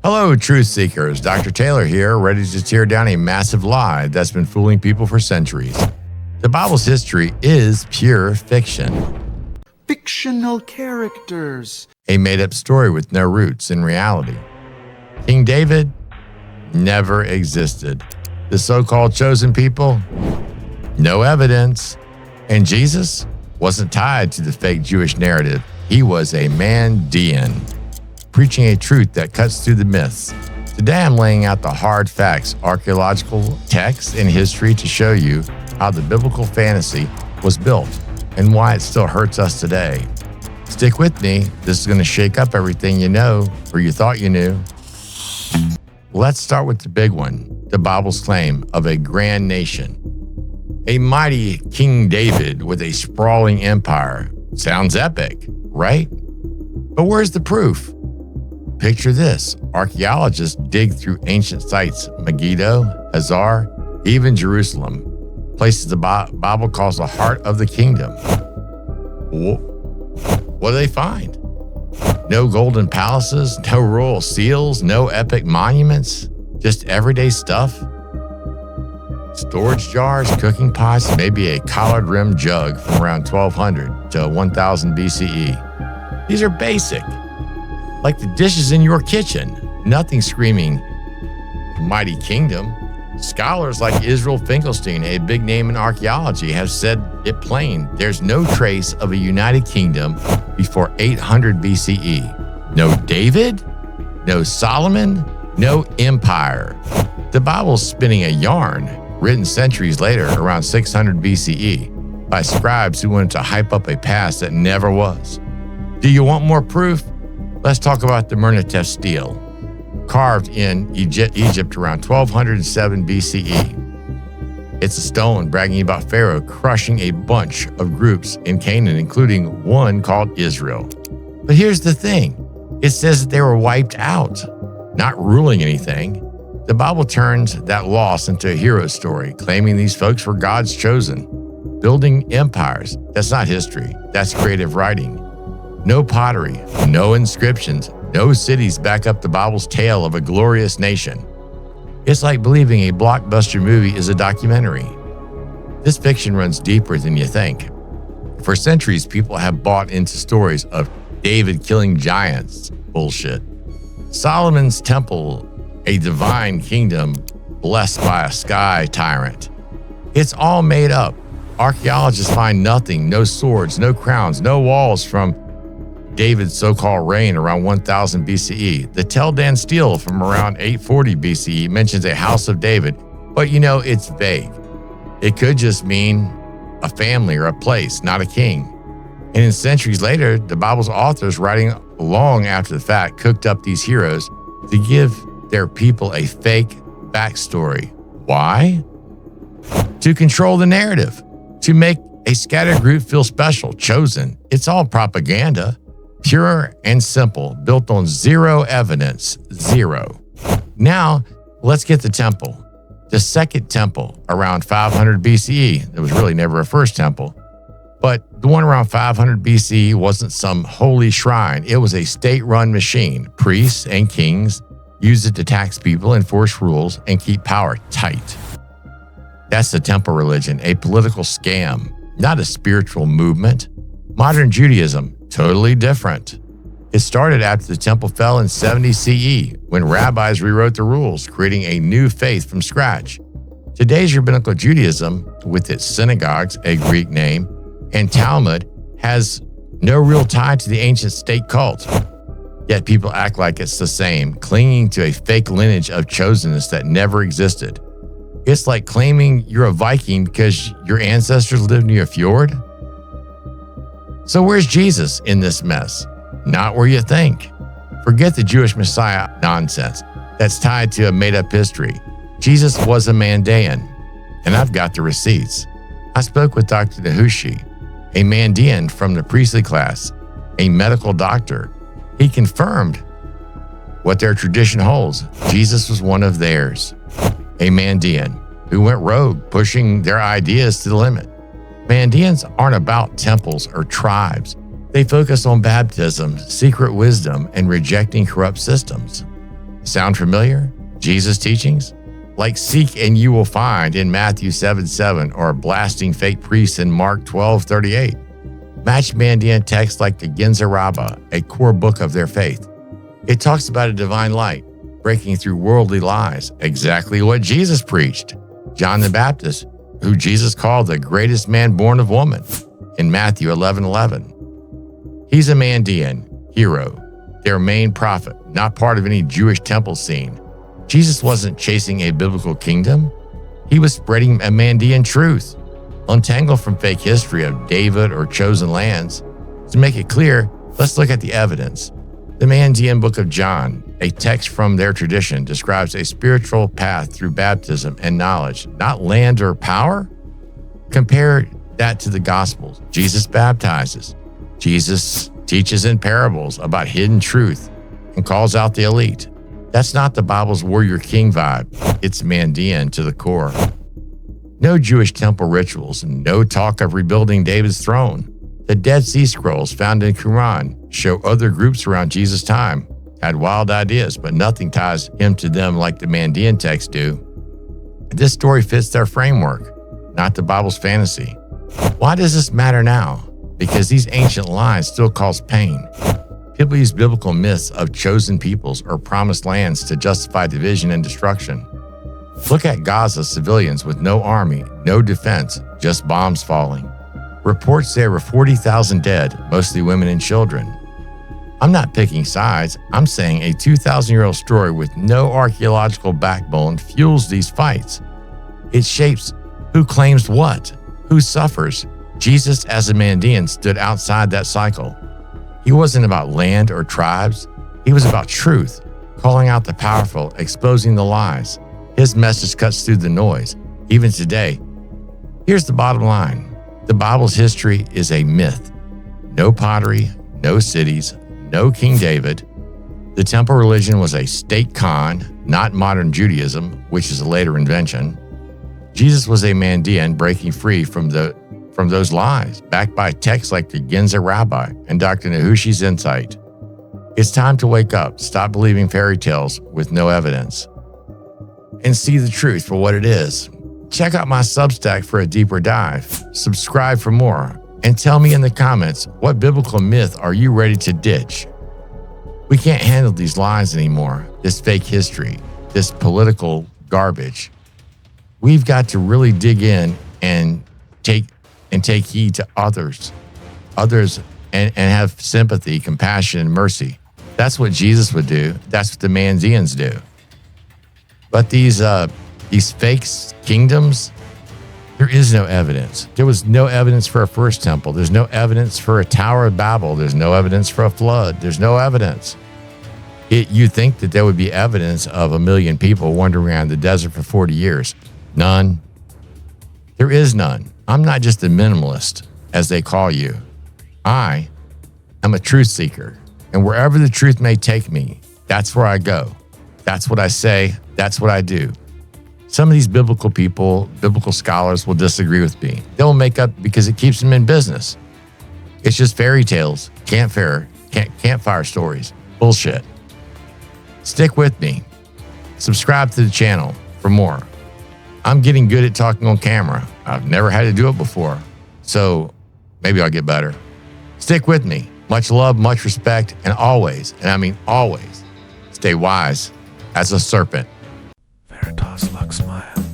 Hello, truth seekers. Dr. Taylor here, ready to tear down a massive lie that's been fooling people for centuries. The Bible's history is pure fiction. Fictional characters. A made-up story with no roots in reality. King David never existed. The so-called chosen people, no evidence. And Jesus wasn't tied to the fake Jewish narrative. He was a Mandaean, preaching a truth that cuts through the myths. Today I'm laying out the hard facts, archaeological texts, and history to show you how the biblical fantasy was built and why it still hurts us today. Stick with me. This is going to shake up everything you know or you thought you knew. Let's start with the big one, the Bible's claim of a grand nation. A mighty King David with a sprawling empire. Sounds epic, right? But where's the proof? Picture this. Archaeologists dig through ancient sites, Megiddo, Hazar, even Jerusalem, places the Bible calls the heart of the kingdom. What do they find? No golden palaces, no royal seals, no epic monuments, just everyday stuff. Storage jars, cooking pots, maybe a collard-rimmed jug from around 1200 to 1000 BCE. These are basic, like the dishes in your kitchen. Nothing screaming mighty kingdom. Scholars like Israel Finkelstein, a big name in archaeology, have said it plain. There's no trace of a united kingdom before 800 BCE. No David, no Solomon, no empire. The Bible's spinning a yarn written centuries later, around 600 BCE, by scribes who wanted to hype up a past that never was. Do you want more proof? Let's talk about the Mernatef stele, carved in Egypt around 1207 BCE. It's a stone bragging about Pharaoh crushing a bunch of groups in Canaan, including one called Israel. But here's the thing. It says that they were wiped out, not ruling anything. The Bible turns that loss into a hero story, claiming these folks were God's chosen, building empires. That's not history. That's creative writing. No pottery, no inscriptions, no cities back up the Bible's tale of a glorious nation. It's like believing a blockbuster movie is a documentary. This fiction runs deeper than you think. For centuries, people have bought into stories of David killing giants. Bullshit. Solomon's temple, a divine kingdom blessed by a sky tyrant. It's all made up. Archaeologists find nothing, no swords, no crowns, no walls from David's so-called reign around 1000 BCE. The Tel Dan stele from around 840 BCE mentions a house of David, but it's vague. It could just mean a family or a place, not a king. And in centuries later, the Bible's authors, writing long after the fact, cooked up these heroes to give their people a fake backstory. Why? To control the narrative, to make a scattered group feel special, chosen. It's all propaganda. Pure and simple, built on zero evidence, zero. Now, let's get the temple. The second temple, around 500 BCE. There was really never a first temple. But the one around 500 BCE wasn't some holy shrine. It was a state-run machine. Priests and kings used it to tax people, enforce rules, and keep power tight. That's the temple religion, a political scam, not a spiritual movement. Modern Judaism, totally different. It started after the temple fell in 70 CE, when rabbis rewrote the rules, creating a new faith from scratch. Today's rabbinical Judaism, with its synagogues, a Greek name, and Talmud, has no real tie to the ancient state cult. Yet people act like it's the same, clinging to a fake lineage of chosenness that never existed. It's like claiming you're a Viking because your ancestors lived near a fjord. So where's Jesus in this mess? Not where you think. Forget the Jewish Messiah nonsense that's tied to a made-up history. Jesus was a Mandaean, and I've got the receipts. I spoke with Dr. Nahushi, a Mandaean from the priestly class, a medical doctor. He confirmed what their tradition holds. Jesus was one of theirs, a Mandaean who went rogue, pushing their ideas to the limit. Mandaeans aren't about temples or tribes. They focus on baptism, secret wisdom, and rejecting corrupt systems. Sound familiar? Jesus' teachings? Like seek and you will find in Matthew 7:7 or blasting fake priests in Mark 12:38. Match Mandaean texts like the Genza Rabbah, a core book of their faith. It talks about a divine light breaking through worldly lies, exactly what Jesus preached. John the Baptist, who Jesus called the greatest man born of woman, in Matthew 11:11. He's a Mandaean hero, their main prophet, not part of any Jewish temple scene. Jesus wasn't chasing a biblical kingdom. He was spreading a Mandaean truth, untangled from fake history of David or chosen lands. To make it clear, let's look at the evidence. The Mandaean Book of John, a text from their tradition, describes a spiritual path through baptism and knowledge, not land or power. Compare that to the Gospels. Jesus baptizes. Jesus teaches in parables about hidden truth and calls out the elite. That's not the Bible's warrior king vibe. It's Mandaean to the core. No Jewish temple rituals, no talk of rebuilding David's throne. The Dead Sea Scrolls found in Qumran show other groups around Jesus' time had wild ideas, but nothing ties him to them like the Mandaean texts do. This story fits their framework, not the Bible's fantasy. Why does this matter now? Because these ancient lies still cause pain. People use biblical myths of chosen peoples or promised lands to justify division and destruction. Look at Gaza's civilians with no army, no defense, just bombs falling. Reports there were 40,000 dead, mostly women and children. I'm not picking sides. I'm saying a 2,000-year-old story with no archaeological backbone fuels these fights. It shapes who claims what, who suffers. Jesus, as a Mandaean, stood outside that cycle. He wasn't about land or tribes. He was about truth, calling out the powerful, exposing the lies. His message cuts through the noise, even today. Here's the bottom line. The Bible's history is a myth. No pottery, no cities, no King David. The temple religion was a state con, not modern Judaism, which is a later invention. Jesus was a Mandaean breaking free from those lies, backed by texts like the Genza Rabbah and Dr. Nahushi's insight. It's time to wake up, stop believing fairy tales with no evidence, and see the truth for what it is. Check out my Substack for a deeper dive. Subscribe for more, and tell me in the comments, what biblical myth are you ready to ditch? We can't handle these lies anymore, this fake history, this political garbage. We've got to really dig in and take heed to others, and have sympathy, compassion, and mercy. That's what Jesus would do. That's what the Mandaeans do. But these fake kingdoms, there is no evidence. There was no evidence for a first temple. There's no evidence for a Tower of Babel. There's no evidence for a flood. There's no evidence. You think that there would be evidence of 1 million people wandering around the desert for 40 years. None. There is none. I'm not just a minimalist, as they call you. I am a truth seeker, and wherever the truth may take me, that's where I go. That's what I say. That's what I do. Some of these biblical people, biblical scholars will disagree with me. They'll make up because it keeps them in business. It's just fairy tales, campfire stories, bullshit. Stick with me. Subscribe to the channel for more. I'm getting good at talking on camera. I've never had to do it before, so maybe I'll get better. Stick with me. Much love, much respect, and always, and I mean always, stay wise as a serpent. Veritas Lux Smile.